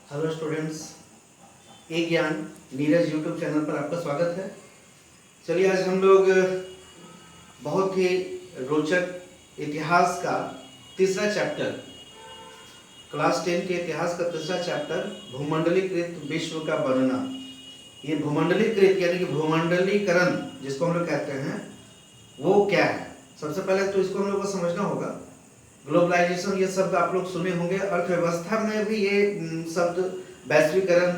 Hello students, ए ज्ञान Neeraj YouTube channel पर आपका स्वागत है। चलिए आज हम लोग बहुत ही रोचक इतिहास का तीसरा चैप्टर, क्लास 10 के इतिहास का तीसरा चैप्टर भूमंडलीकृत विश्व का वर्णना। ये भूमंडलीकृत यानी कि भूमंडलीकरण जिसको हम लोग कहते हैं वो क्या है। सबसे पहले तो इसको हम लोग को समझना होगा। ग्लोबलाइजेशन ये शब्द आप लोग सुने होंगे। अर्थव्यवस्था में भी ये शब्द वैश्वीकरण,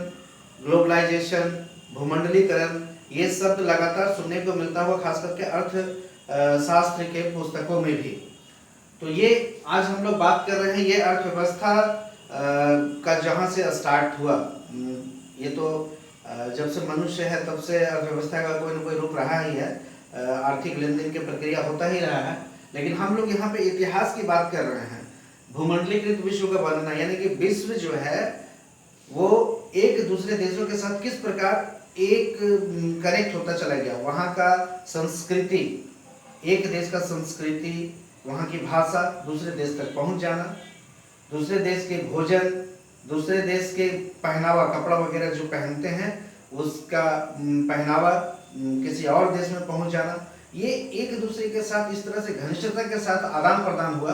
ग्लोबलाइजेशन, भूमंडलीकरण ये शब्द लगातार सुनने को मिलता हुआ, खास करके शास्त्र के पुस्तकों में भी। तो ये आज हम लोग बात कर रहे हैं ये अर्थव्यवस्था का जहाँ से स्टार्ट हुआ। ये तो जब से मनुष्य है तब से अर्थव्यवस्था का कोई ना कोई रूप रहा ही है। आर्थिक लेन देन की प्रक्रिया होता ही रहा है। लेकिन हम लोग यहाँ पे इतिहास की बात कर रहे हैं। भूमंडलीकृत विश्व का वर्णन यानी कि विश्व जो है वो एक दूसरे देशों के साथ किस प्रकार एक कनेक्ट होता चला गया। वहाँ का संस्कृति, एक देश का संस्कृति, वहाँ की भाषा दूसरे देश तक पहुँच जाना, दूसरे देश के भोजन, दूसरे देश के पहनावा, कपड़ा वगैरह जो पहनते हैं उसका पहनावा किसी और देश में पहुँच जाना, ये एक दूसरे के साथ इस तरह से घनिष्ठता के साथ आदान प्रदान हुआ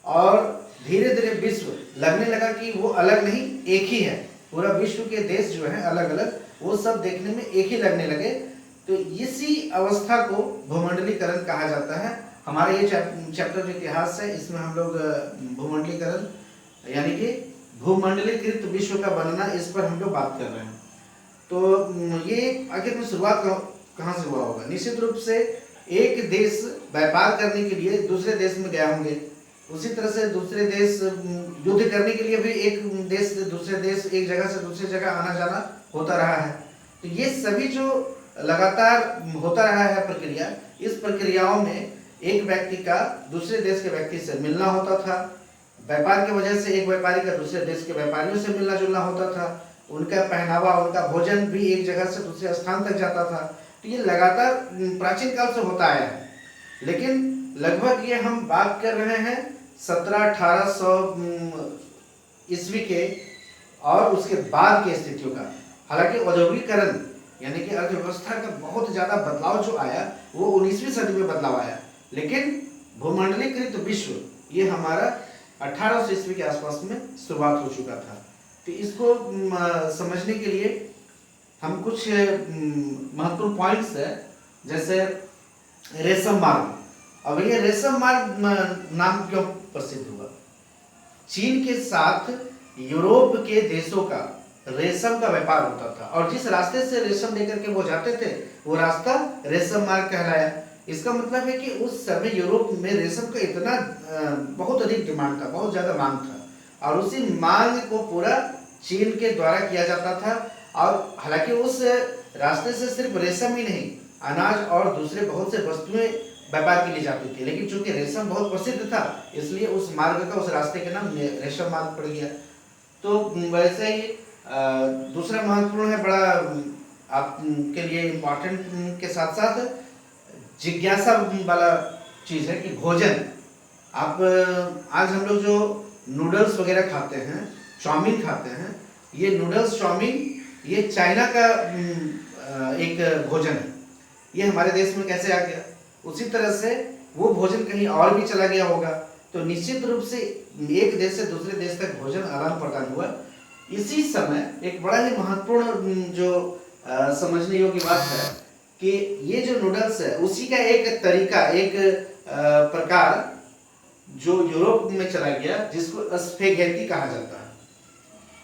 और धीरे धीरे विश्व लगने लगा कि वो अलग नहीं, एक ही है। पूरा विश्व के देश जो है अलग अलग, वो सब देखने में एक ही लगने लगे। तो इसी अवस्था को भूमंडलीकरण कहा जाता है। हमारा ये चैप्टर जो इतिहास है इसमें हम लोग भूमंडलीकरण यानी कि भूमंडलीकृत विश्व का वर्णना, इस पर हम लोग बात कर रहे हैं। तो ये आखिर में शुरुआत कहाँ से हुआ होगा। निश्चित रूप से एक देश व्यापार करने के लिए दूसरे देश में गया होंगे। उसी तरह से दूसरे देश युद्ध करने के लिए भी एक देश से दूसरे देश, एक जगह से दूसरी जगह आना जाना होता रहा है। तो ये सभी जो लगातार होता रहा है प्रक्रिया, इस प्रक्रियाओं में एक व्यक्ति का दूसरे देश के व्यक्ति से मिलना होता था। व्यापार की वजह से एक व्यापारी का दूसरे देश के व्यापारियों से मिलना जुलना होता था। उनका पहनावा, उनका भोजन भी एक जगह से दूसरे स्थान तक जाता था। तो ये लगातार प्राचीन काल से होता आया है। लेकिन लगभग ये हम बात कर रहे हैं 1700-1800 ईस्वी के और उसके बाद की स्थितियों का। हालांकि औद्योगिकरण यानी कि अर्थव्यवस्था का बहुत ज़्यादा बदलाव जो आया वो 19वीं सदी में बदलाव आया। लेकिन भूमंडलीकृत विश्व ये हमारा 1800 ईस्वी के आसपास में शुरुआत हो चुका था। तो इसको समझने के लिए हम कुछ महत्वपूर्ण पॉइंट्स है, जैसे रेशम मार्ग। अब ये रेशम मार्ग नाम क्यों प्रसिद्ध हुआ। चीन के साथ यूरोप के देशों का रेशम का व्यापार होता था और जिस रास्ते से रेशम लेकर के वो जाते थे वो रास्ता रेशम मार्ग कहलाया। इसका मतलब है कि उस समय यूरोप में रेशम का इतना बहुत अधिक डिमांड था, बहुत ज़्यादा मांग था और उसी मांग को पूरा चीन के द्वारा किया जाता था। और हालांकि उस रास्ते से सिर्फ रेशम ही नहीं, अनाज और दूसरे बहुत से वस्तुएं व्यापार के लिए जाती थी। लेकिन चूंकि रेशम बहुत प्रसिद्ध था इसलिए उस मार्ग का, उस रास्ते का नाम रेशम मार्ग पड़ गया। तो वैसे ही दूसरा महत्वपूर्ण है, बड़ा आपके लिए इम्पोर्टेंट के साथ साथ जिज्ञासा वाला चीज़ है कि भोजन। आप आज हम लोग जो नूडल्स वगैरह खाते हैं, चाउमीन खाते हैं, ये नूडल्स चाउमीन ये चाइना का एक भोजन है। ये हमारे देश में कैसे आ गया, उसी तरह से वो भोजन कहीं और भी चला गया होगा। तो निश्चित रूप से एक देश से दूसरे देश तक भोजन आदान प्रदान हुआ। इसी समय एक बड़ा ही महत्वपूर्ण जो समझने योग्य बात है कि ये जो नूडल्स है उसी का एक तरीका, एक प्रकार जो यूरोप में चला गया जिसको स्पेगेटी कहा जाता है।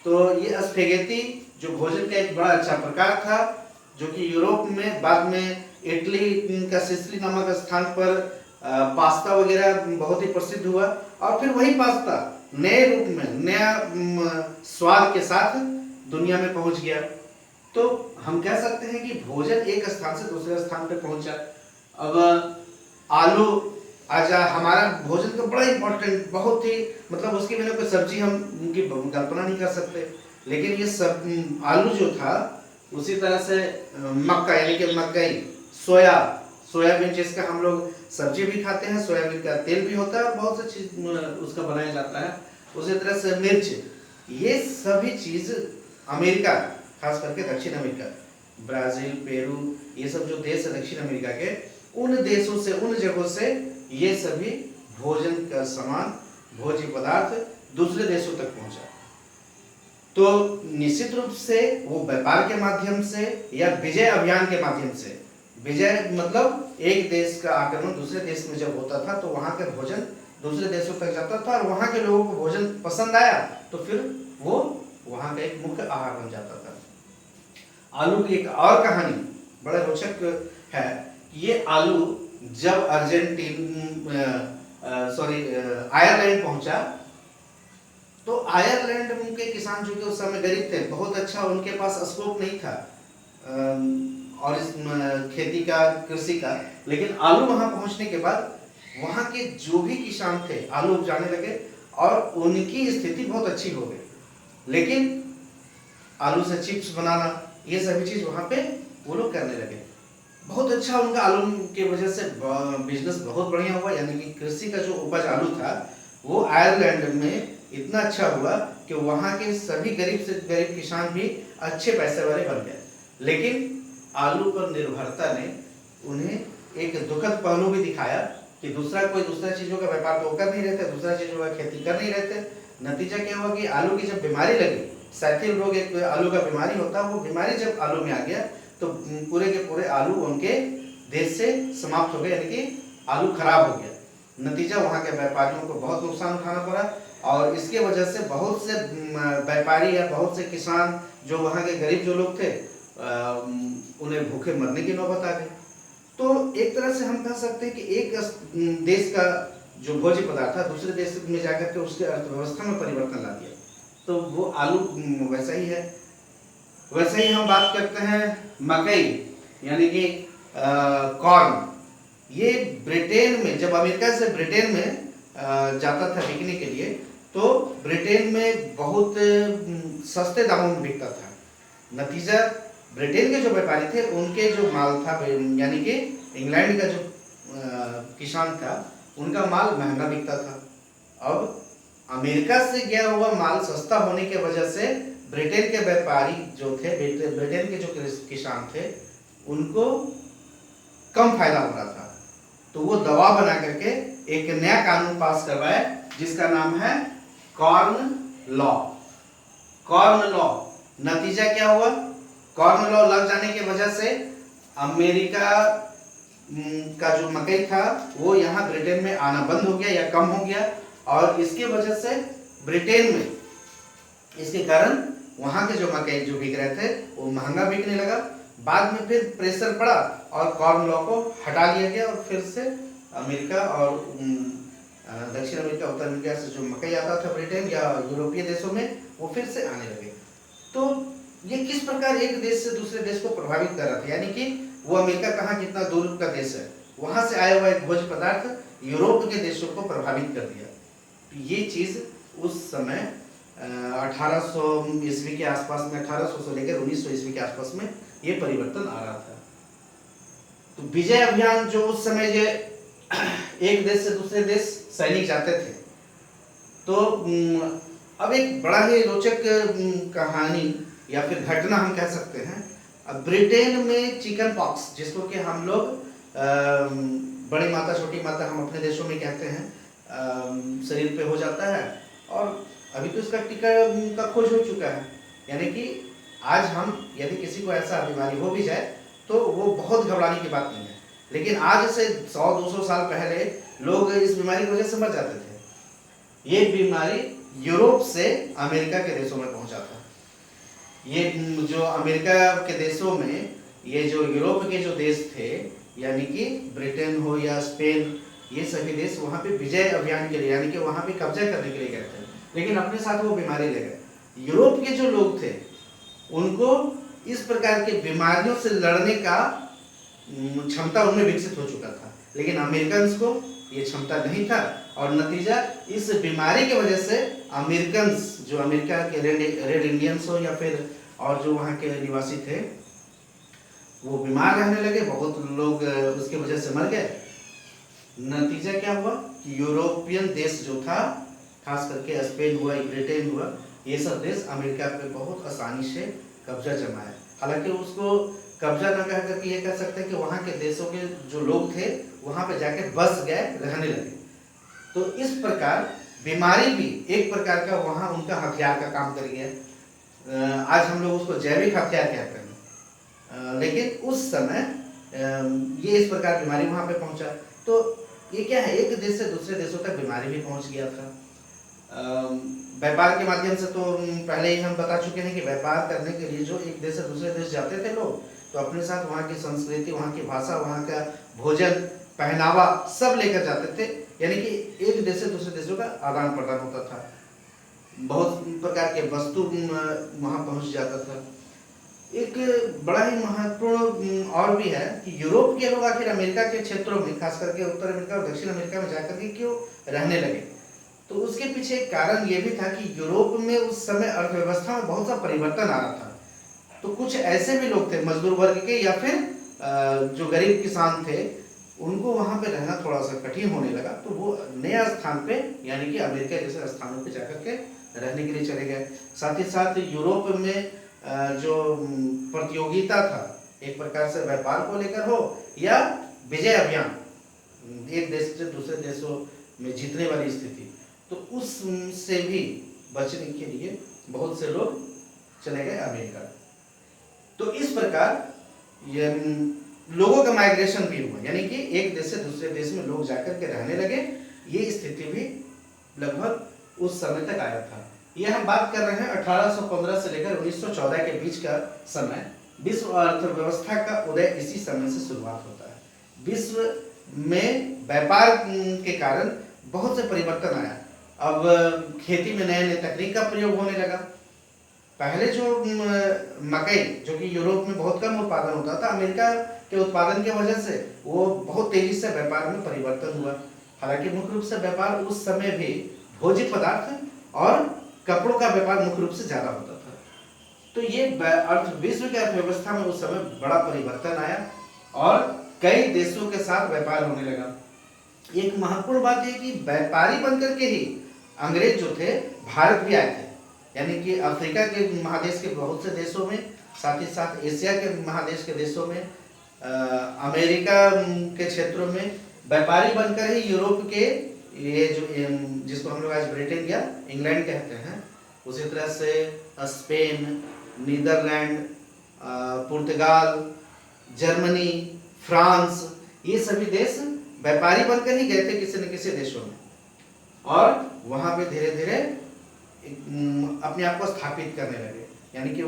तो ये स्पेगेटी जो भोजन का एक बड़ा अच्छा प्रकार था जो कि यूरोप में बाद में इटली का सिसिली नामक स्थान पर पास्ता वगैरह बहुत ही प्रसिद्ध हुआ और फिर वही पास्ता नए रूप में, नया स्वाद के साथ दुनिया में पहुंच गया। तो हम कह सकते हैं कि भोजन एक स्थान से दूसरे स्थान पर पहुंचा। अब आलू आज हमारा भोजन का बड़ा इंपॉर्टेंट, बहुत ही मतलब उसके बिना कोई सब्जी हम उनकी कल्पना नहीं कर सकते। लेकिन ये सब आलू जो था, उसी तरह से मक्का यानी कि मकई, सोयाबीन जिसका हम लोग सब्जी भी खाते हैं, सोयाबीन का तेल भी होता है, बहुत सी चीज उसका बनाया जाता है। उसी तरह से मिर्च, ये सभी चीज अमेरिका, खास करके दक्षिण अमेरिका, ब्राजील, पेरू, ये सब जो देश है दक्षिण अमेरिका के, उन देशों से, उन जगहों से ये सभी भोजन का सामान, भोज्य पदार्थ दूसरे देशों तक पहुंचा। तो निश्चित रूप से वो व्यापार के माध्यम से या विजय अभियान के माध्यम से, विजय मतलब एक देश का आक्रमण दूसरे देश में जब होता था तो वहां का भोजन दूसरे देशों तक जाता था और वहां के लोगों को भोजन पसंद आया तो फिर वो वहां का एक मुख्य आहार बन जाता था। आलू की एक और कहानी बड़ा रोचक है। ये आलू जब आयरलैंड पहुंचा तो आयरलैंड के किसान जो कि उस समय गरीब थे, बहुत अच्छा उनके पास स्कोप नहीं था और इस खेती का, कृषि का, लेकिन आलू वहां पहुंचने के बाद वहां के जो भी किसान थे आलू उपजाने लगे और उनकी स्थिति बहुत अच्छी हो गई। लेकिन आलू से चिप्स बनाना, ये सभी चीज वहां पे वो लोग करने लगे। बहुत अच्छा उनका आलू की वजह से बिजनेस बहुत बढ़िया हुआ, यानी कि कृषि का जो उपज आलू था वो आयरलैंड में इतना अच्छा हुआ कि वहां के सभी गरीब से गरीब किसान भी अच्छे पैसे वाले बन गए। लेकिन आलू पर निर्भरता ने उन्हें एक दुखद पहलू भी दिखाया कि दूसरा चीजों का व्यापार तो कर नहीं रहते, दूसरा चीजों का खेती कर नहीं रहते। नतीजा क्या हुआ कि आलू की जब बीमारी लगी, सैथिल रोग एक आलू का बीमारी होता है, वो बीमारी जब आलू में आ गया तो पूरे के पूरे आलू उनके देश से समाप्त हो गए, यानी कि आलू खराब हो गया। नतीजा वहां के व्यापारियों को बहुत नुकसान उठाना पड़ा और इसके वजह से बहुत से व्यापारी या बहुत से किसान जो वहां के गरीब जो लोग थे उन्हें भूखे मरने की नौबत आ गई। तो एक तरह से हम कह सकते हैं कि एक देश का जो भोज्य पदार्थ था दूसरे देश में जाकर के उसके अर्थव्यवस्था में परिवर्तन ला दिया। तो वो आलू वैसा ही है। वैसे ही हम बात करते हैं मकई, यानी कि कॉर्न। ये ब्रिटेन में, जब अमेरिका से ब्रिटेन में जाता था बिकने के लिए, तो ब्रिटेन में बहुत सस्ते दामों में बिकता था। नतीजा ब्रिटेन के जो व्यापारी थे उनके जो माल था, यानी कि इंग्लैंड का जो किसान था उनका माल महंगा बिकता था। अब अमेरिका से गया हुआ माल सस्ता होने के वजह से ब्रिटेन के व्यापारी जो थे, ब्रिटेन के जो किसान थे, उनको कम फायदा हो रहा था। तो वो दबाव बना करके एक नया कानून पास करवाया जिसका नाम है कॉर्न लॉ। कॉर्न लॉ, नतीजा क्या हुआ? कॉर्न लॉ लग जाने की वजह से अमेरिका का जो मकई था वो यहाँ ब्रिटेन में आना बंद हो गया या कम हो गया और इसके वजह से ब्रिटेन में, इसके कारण वहां के जो मकई जो बिक रहे थे वो महंगा बिकने लगा। बाद में फिर प्रेशर पड़ा और कॉर्न लॉ को हटा लिया गया और फिर से अमेरिका और दक्षिण अमेरिका, उत्तर अमेरिका से जो मकई आता था ब्रिटेन या यूरोपीय देशों में, वो फिर से आने लगे। तो ये किस प्रकार एक देश से दूसरे देश को प्रभावित कर रहा था, यानी कि वो अमेरिका कहाँ कितना दूर का देश है, वहां से आया हुआ एक भोज्य पदार्थ यूरोप के देशों को प्रभावित कर दिया। तो ये चीज उस समय 1800 ईस्वी के आसपास में, 1800 से लेकर 1900 ईस्वी के आसपास में ये परिवर्तन आ रहा था। तो विजय अभियान जो उस समय ये एक देश से दूसरे देश सैनिक जाते थे, तो अब एक बड़ा ही रोचक कहानी या फिर घटना हम कह सकते हैं। अब ब्रिटेन में चिकन पॉक्स, जिसको कि हम लोग बड़ी माता छोटी माता हम अपने देशों में कहते हैं, शरीर पे हो जाता है और अभी तो इसका टीका का खोज हो चुका है। यानी कि आज हम यदि किसी को ऐसा बीमारी हो भी जाए तो वो बहुत घबराने की बात नहीं है, लेकिन आज से 100-200 साल पहले लोग इस बीमारी की वजह से मर जाते थे। ये बीमारी यूरोप से अमेरिका के देशों में पहुंचा था। ये जो अमेरिका के देशों में, ये जो यूरोप के जो देश थे, यानी कि ब्रिटेन हो या स्पेन, ये सभी देश वहां पे विजय अभियान के लिए, यानी कि वहां पे कब्जा करने के लिए गए थे, लेकिन अपने साथ वो बीमारी ले गए। यूरोप के जो लोग थे उनको इस प्रकार के बीमारियों से लड़ने का क्षमता उनमें विकसित हो चुका था, लेकिन अमेरिकन को ये क्षमता नहीं था और नतीजा इस बीमारी की वजह से अमेरिकन, जो अमेरिका के रेड इंडियंस हो या फिर और जो वहाँ के निवासी थे, वो बीमार रहने लगे। बहुत लोग उसकी वजह से मर गए। नतीजा क्या हुआ कि यूरोपियन देश जो था, खास करके स्पेन हुआ, ब्रिटेन हुआ, ये सब देश अमेरिका पे बहुत आसानी से कब्जा जमाया। हालांकि उसको कब्जा न कह करके ये कह सकते हैं कि वहाँ के देशों के जो लोग थे वहाँ पे जाके बस गए, रहने लगे। तो इस प्रकार बीमारी भी एक प्रकार का वहाँ उनका हथियार का काम कर गया। आज हम लोग उसको जैविक हथियार कहते हैं, लेकिन उस समय ये इस प्रकार बीमारी वहाँ पे पहुँचा। तो ये क्या है, एक देश से दूसरे देशों तक बीमारी भी पहुँच गया था। व्यापार के माध्यम से तो पहले ही हम बता चुके हैं कि व्यापार करने के लिए जो एक देश से दूसरे देश जाते थे लोग, तो अपने साथ वहाँ की संस्कृति, वहाँ की भाषा, वहाँ का भोजन, पहनावा सब लेकर जाते थे। यानी कि एक देश से दूसरे देशों का आदान प्रदान होता था, बहुत प्रकार के वस्तु वहाँ पहुँच जाता था। एक बड़ा ही महत्वपूर्ण और भी है कि यूरोप के लोग आखिर अमेरिका के क्षेत्रों में, खास करके उत्तर अमेरिका और दक्षिण अमेरिका में जाकर के क्यों रहने लगे। तो उसके पीछे एक कारण ये भी था कि यूरोप में उस समय अर्थव्यवस्था में बहुत सा परिवर्तन आ रहा था। तो कुछ ऐसे भी लोग थे मजदूर वर्ग के या फिर जो गरीब किसान थे, उनको वहाँ पे रहना थोड़ा सा कठिन होने लगा। तो वो नया स्थान पे यानी कि अमेरिका जैसे स्थानों पे जाकर के रहने के लिए चले गए। साथ ही साथ यूरोप में जो प्रतियोगिता था, एक प्रकार से व्यापार को लेकर हो या विजय अभियान, एक देश से दूसरे देशों में जीतने वाली स्थिति, तो उससे भी बचने के लिए बहुत से लोग चले गए अमेरिका। तो इस प्रकार ये लोगों का माइग्रेशन भी हुआ, यानी कि एक देश से दूसरे देश में लोग जाकर के रहने लगे। ये स्थिति भी लगभग उस समय तक आया था। ये हम बात कर रहे हैं 1815 से लेकर 1914 के बीच का समय। विश्व अर्थव्यवस्था का उदय इसी समय से शुरुआत होता है। विश्व में व्यापार के कारण बहुत से परिवर्तन आया। अब खेती में नए नए तकनीक का प्रयोग होने लगा। पहले जो मकई, जो कि यूरोप में बहुत कम उत्पादन होता था, अमेरिका के उत्पादन की वजह से वो बहुत तेजी से व्यापार में परिवर्तन हुआ। हालांकि मुख्य रूप से व्यापार उस समय भी भोज्य पदार्थ और कपड़ों का व्यापार मुख्य रूप से ज्यादा होता था। तो ये विश्व की अर्थव्यवस्था में उस समय बड़ा परिवर्तन आया और कई देशों के साथ व्यापार होने लगा। एक महत्वपूर्ण बात यह कि व्यापारी बनकर के ही अंग्रेज जो थे भारत भी आए थे। यानी कि अफ्रीका के महादेश के बहुत से देशों में, साथ ही साथ एशिया के महादेश के देशों में, अमेरिका के क्षेत्रों में व्यापारी बनकर ही यूरोप के ये जो जिसको हम लोग आज ब्रिटेन या इंग्लैंड कहते हैं, उसी तरह से स्पेन, नीदरलैंड, पुर्तगाल, जर्मनी, फ्रांस, ये सभी देश व्यापारी बनकर ही गए थे किसी न किसी देशों में, और वहाँ पे धीरे धीरे अपने आप को स्थापित करने लगे। यानी कि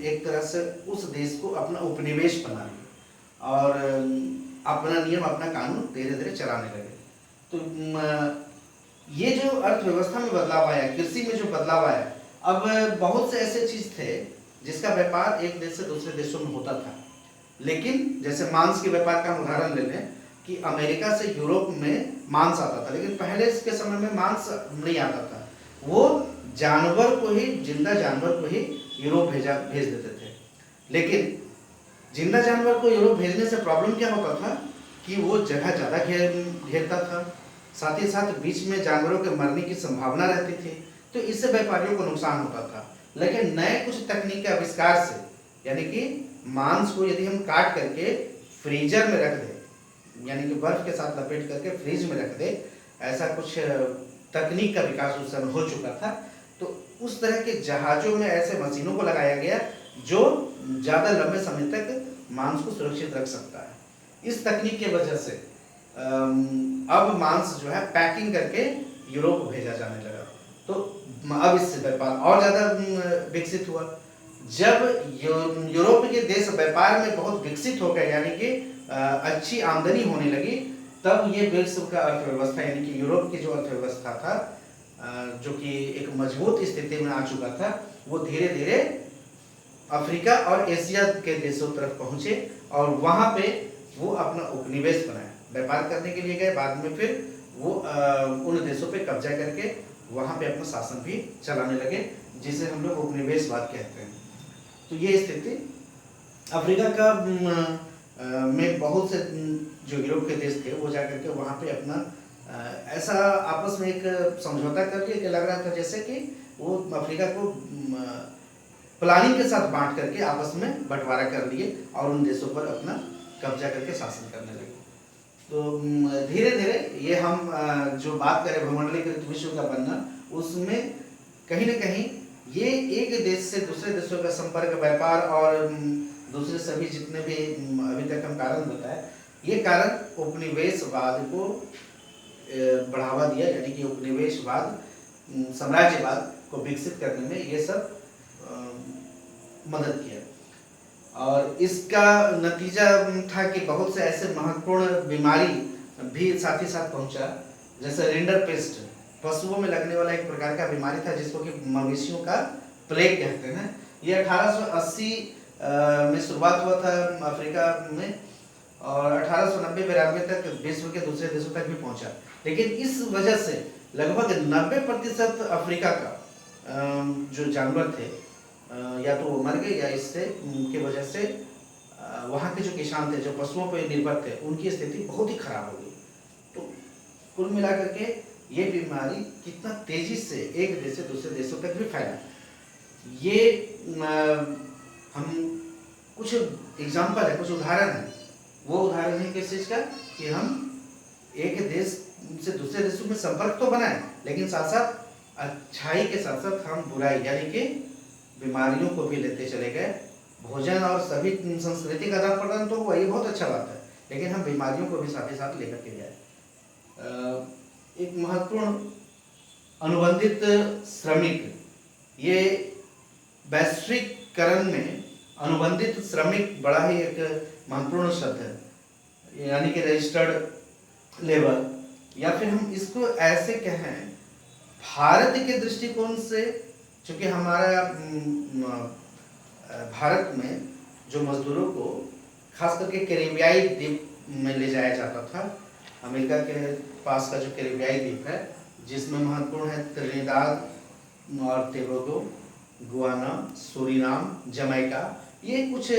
एक तरह से उस देश को अपना उपनिवेश बना लिया और अपना नियम, अपना कानून धीरे धीरे चलाने लगे। तो ये जो अर्थव्यवस्था में बदलाव आया, कृषि में जो बदलाव आया, अब बहुत से ऐसे चीज थे जिसका व्यापार एक देश से दूसरे देशों में होता था। लेकिन जैसे मांस के व्यापार का उदाहरण ले लें कि अमेरिका से यूरोप में मांस आता था, लेकिन पहले के समय में मांस नहीं आता था। वो जानवर को ही, जिंदा जानवर को ही यूरोप भेज देते थे। लेकिन जिंदा जानवर को यूरोप भेजने से प्रॉब्लम क्या होता था कि वो जगह ज़्यादा घेरता था, साथ ही साथ बीच में जानवरों के मरने की संभावना रहती थी, तो इससे व्यापारियों को नुकसान होता था। लेकिन नए कुछ तकनीक के आविष्कार से, यानी कि मांस को यदि हम काट करके फ्रीजर में रख दें, यानी कि बर्फ के साथ लपेट करके फ्रीज में रख दें, ऐसा कुछ तकनीक का विकास उस समय हो चुका था। तो उस तरह के जहाज़ों में ऐसे मशीनों को लगाया गया जो ज़्यादा लंबे समय तक मांस को सुरक्षित रख सकता है। इस तकनीक की वजह से अब मांस जो है पैकिंग करके यूरोप भेजा जाने लगा। तो अब इससे व्यापार और ज़्यादा विकसित हुआ। जब यूरोप के देश व्यापार में बहुत विकसित हो गए, यानी कि अच्छी आमदनी होने लगी, तब ये विश्व का अर्थव्यवस्था, यानी कि यूरोप की जो अर्थव्यवस्था था, जो कि एक मजबूत स्थिति में आ चुका था, वो धीरे धीरे अफ्रीका और एशिया के देशों तरफ पहुंचे और वहां पे वो अपना उपनिवेश बनाया, व्यापार करने के लिए गए। बाद में फिर वो उन देशों पे कब्जा करके वहां पे अपना शासन भी चलाने लगे, जिसे हम लोग उपनिवेशवाद कहते हैं। तो ये स्थिति अफ्रीका का में बहुत से जो यूरोप के देश थे वो जाकर के वहाँ पे अपना ऐसा आपस में एक समझौता कर लिया कि लग रहा था जैसे कि वो अफ्रीका को प्लानिंग के साथ बांट करके आपस में बंटवारा कर लिए और उन देशों पर अपना कब्जा करके शासन करने लगे। तो धीरे धीरे ये हम जो बात करें भूमंडलीकृत विश्व का बनना, उसमें कहीं ना कहीं ये एक देश से दूसरे देशों का संपर्क, व्यापार और दूसरे सभी जितने भी अभी तक हम कारण बताए, ये कारण उपनिवेशवाद को बढ़ावा दिया, यानी कि उपनिवेशवाद, साम्राज्यवाद को विकसित करने में ये सब मदद किया। और इसका नतीजा था कि बहुत से ऐसे महत्वपूर्ण बीमारी भी साथ ही साथ पहुंचा, जैसे रिंडरपेस्ट, पशुओं में लगने वाला एक प्रकार का बीमारी था जिसको कि मवेशियों का प्लेग कहते हैं। ये 1880 में शुरुआत हुआ था अफ्रीका में और 1890-92 तक विश्व के दूसरे देशों तक भी पहुंचा। लेकिन इस वजह से लगभग 90% अफ्रीका का जो जानवर थे या तो वो मर गए या इससे की वजह से वहाँ के जो किसान थे, जो पशुओं पर निर्भर थे, उनकी स्थिति बहुत ही खराब हो गई। तो कुल मिलाकर के ये बीमारी कितना तेजी से एक देश से दूसरे देशों तक भी फैला, ये हम कुछ एग्जाम्पल है, कुछ उदाहरण है। वो उदाहरण है किस चीज का कि हम एक देश से दूसरे देशों में संपर्क तो बनाए, लेकिन साथ साथ अच्छाई के साथ साथ हम बुराई यानी कि बीमारियों को भी लेते चले गए। भोजन और सभी संस्कृति का आदान प्रदान तो हुआ, ये बहुत अच्छा बात है, लेकिन हम बीमारियों को भी साथ ही साथ लेकर के जाए। एक महत्वपूर्ण अनुबंधित श्रमिक, ये वैश्वीकरण में अनुबंधित श्रमिक बड़ा ही एक महत्वपूर्ण शब्द है, यानी कि रजिस्टर्ड लेबर, या फिर हम इसको ऐसे कहें भारत के दृष्टिकोण से, चूंकि हमारा भारत में जो मजदूरों को खास करके कैरिबियाई द्वीप में ले जाया जाता था, अमेरिका के पास का जो कैरिबियाई द्वीप है, जिसमें महत्वपूर्ण है त्रिनिदाद और टोबैगो, गुयाना, सूरीनाम, जमैका, ये कुछ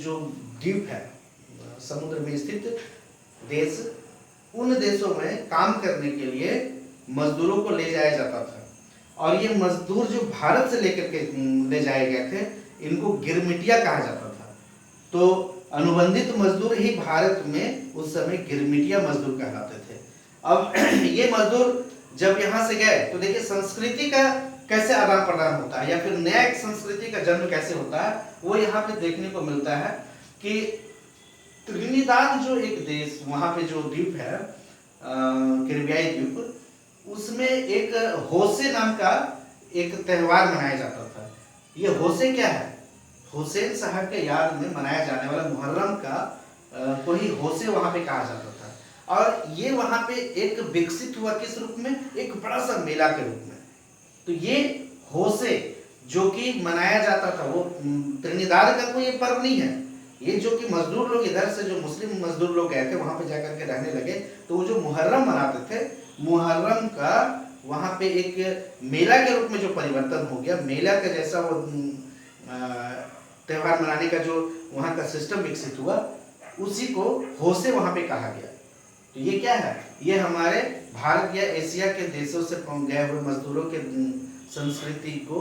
जो द्वीप है समुद्र में स्थित देश, उन देशों में काम करने के लिए मजदूरों को ले जाया जाता था। और ये मजदूर जो भारत से लेकर के ले जाए गए थे, इनको गिरमिटिया कहा जाता था। तो अनुबंधित मजदूर ही भारत में उस समय गिरमिटिया मजदूर कहलाते थे। अब ये मजदूर जब यहाँ से गए तो देखिए संस्कृति का कैसे आदान प्रदान होता है, या फिर नया एक संस्कृति का जन्म कैसे होता है, वो यहाँ पे देखने को मिलता है कि त्रिनिदाद जो एक देश, वहाँ पे जो द्वीप है कैरिबियाई द्वीप, उसमें एक होसे नाम का एक त्योहार मनाया जाता था। ये होसे क्या है? हुसैन साहब के याद में मनाया जाने वाला मुहर्रम का को ही होसे वहाँ पे कहा जाता था। और ये वहाँ पे एक विकसित हुआ किस रूप में? एक बड़ा सा मेला के रूप में। तो ये होसे जो कि मनाया जाता था, वो त्रिनिदाद का कोई पर्व नहीं है। ये जो कि मजदूर लोग इधर से, जो मुस्लिम मजदूर लोग गए थे वहाँ पे जाकर के रहने लगे, तो वो जो मुहर्रम मनाते थे, मुहर्रम का वहाँ पे एक मेला के रूप में जो परिवर्तन हो गया, मेला का जैसा वो त्योहार मनाने का जो वहाँ का सिस्टम विकसित हुआ, उसी को होसे वहाँ पे कहा गया। तो ये क्या है? ये हमारे भारत या एशिया के देशों से गए हुए मजदूरों के संस्कृति को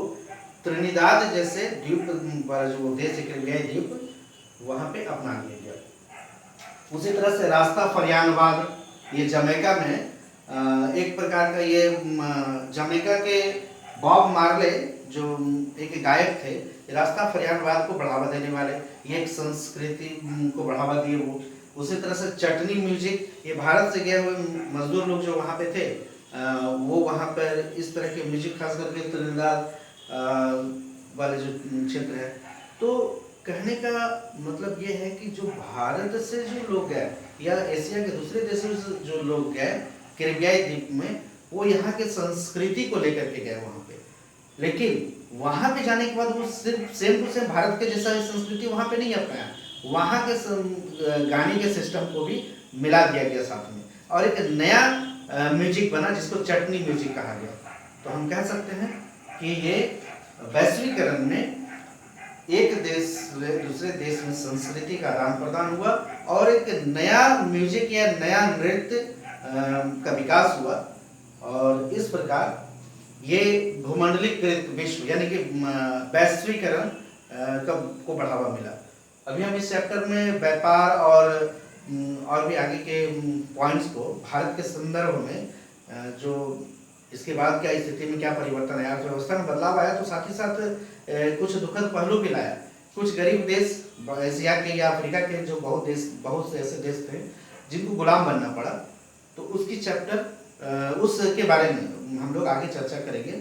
त्रिनिदाद जैसे द्वीप पर जो देश है कैरिबियाई द्वीप, वहाँ पे अपना लिया गया। उसी तरह से रास्ता फरियानवाद, ये जमैका में एक प्रकार का, ये जमैका के बॉब मार्ले जो एक गायक थे, रास्ता फरियानवाद को बढ़ावा देने वाले, ये एक संस्कृति को बढ़ावा दिए वो। उसी तरह से चटनी म्यूजिक, ये भारत से गए हुए मजदूर लोग जो वहाँ पे थे, वो वहाँ पर इस तरह के म्यूजिक, खास करके त्रिनिदाद वाले जो क्षेत्र है। तो कहने का मतलब ये है कि जो भारत से जो लोग गए या एशिया के दूसरे देशों से जो लोग गए कैरिबियाई द्वीप में, वो यहाँ के संस्कृति को लेकर के गए वहाँ पे। लेकिन वहाँ पे जाने के बाद वो सिर्फ सेम टू सेम भारत के जैसा संस्कृति वहाँ पे नहीं अपनाया, वहाँ के गाने के सिस्टम को भी मिला दिया गया साथ में, और एक नया म्यूजिक बना जिसको चटनी म्यूजिक कहा गया। तो हम कह सकते हैं कि ये वैश्वीकरण में एक देश से दूसरे देश में संस्कृति का आदान प्रदान हुआ और एक नया म्यूजिक या नया नृत्य का विकास हुआ, और इस प्रकार ये भूमंडलीकृत विश्व यानी कि वैश्वीकरण को बढ़ावा मिला। अभी हम इस चैप्टर में व्यापार और भी आगे के पॉइंट्स को भारत के संदर्भ में जो इसके बाद क्या स्थिति में क्या परिवर्तन आया, अर्थव्यवस्था में बदलाव आया, तो साथ ही साथ कुछ दुखद पहलू भी लाया। कुछ गरीब देश एशिया के या अफ्रीका के जो बहुत से ऐसे देश थे जिनको गुलाम बनना पड़ा, तो उसकी चैप्टर उसके बारे में हम लोग आगे चर्चा करेंगे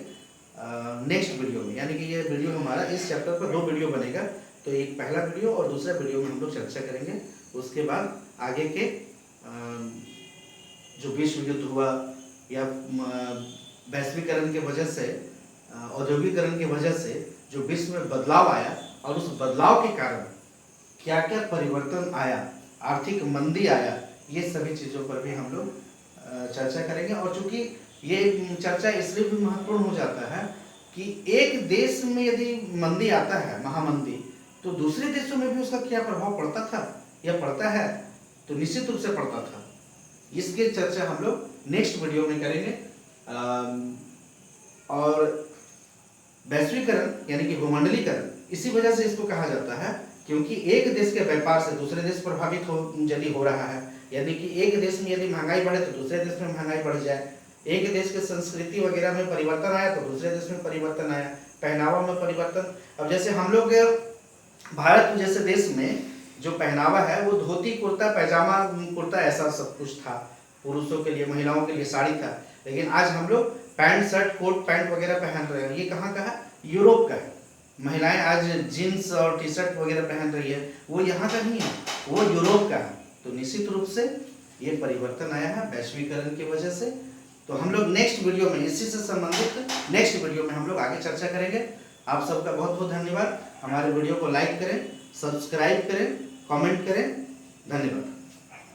नेक्स्ट वीडियो में। यानी कि ये वीडियो हमारा इस चैप्टर पर 2 वीडियो बनेगा, तो एक पहला वीडियो और दूसरा वीडियो में हम लोग चर्चा करेंगे। उसके बाद आगे के जो विश्व युद्ध हुआ या वैश्वीकरण की वजह से, औद्योगिकरण की वजह से जो विश्व में बदलाव आया और उस बदलाव के कारण क्या क्या परिवर्तन आया, आर्थिक मंदी आया, ये सभी चीज़ों पर भी हम लोग चर्चा करेंगे। और चूंकि ये चर्चा इसलिए भी महत्वपूर्ण हो जाता है कि एक देश में यदि मंदी आता है, महामंदी, तो दूसरे देशों में भी उसका क्या प्रभाव पड़ता था या पड़ता है, तो निश्चित रूप से पड़ता था। इसकी चर्चा हम लोग नेक्स्ट वीडियो में करेंगे। और वैश्वीकरण यानी कि भूमंडलीकरण इसी वजह से इसको कहा जाता है, क्योंकि एक देश के व्यापार से दूसरे देश प्रभावित यदि हो रहा है, यानी कि एक देश में यदि महंगाई बढ़े तो दूसरे देश में महंगाई बढ़ जाए, एक देश के संस्कृति वगैरह में परिवर्तन आया तो दूसरे देश में परिवर्तन आया, पहनावा में परिवर्तन। अब जैसे हम लोग भारत जैसे देश में जो पहनावा है वो धोती कुर्ता पैजामा कुर्ता ऐसा सब कुछ था, पुरुषों के लिए, महिलाओं के लिए साड़ी था। लेकिन आज हम लोग पैंट शर्ट कोट पैंट वगैरह पहन रहे हैं। ये कहाँ का है? यूरोप का है। महिलाएं आज जीन्स और टी शर्ट वगैरह पहन रही है, वो यहाँ का नहीं है, वो यूरोप का है। तो निश्चित रूप से ये परिवर्तन आया है वैश्वीकरण की वजह से। तो हम लोग नेक्स्ट वीडियो में इसी से संबंधित नेक्स्ट वीडियो में हम लोग आगे चर्चा करेंगे। आप सबका बहुत बहुत धन्यवाद। हमारे वीडियो को लाइक करें, सब्सक्राइब करें, कमेंट करें। धन्यवाद।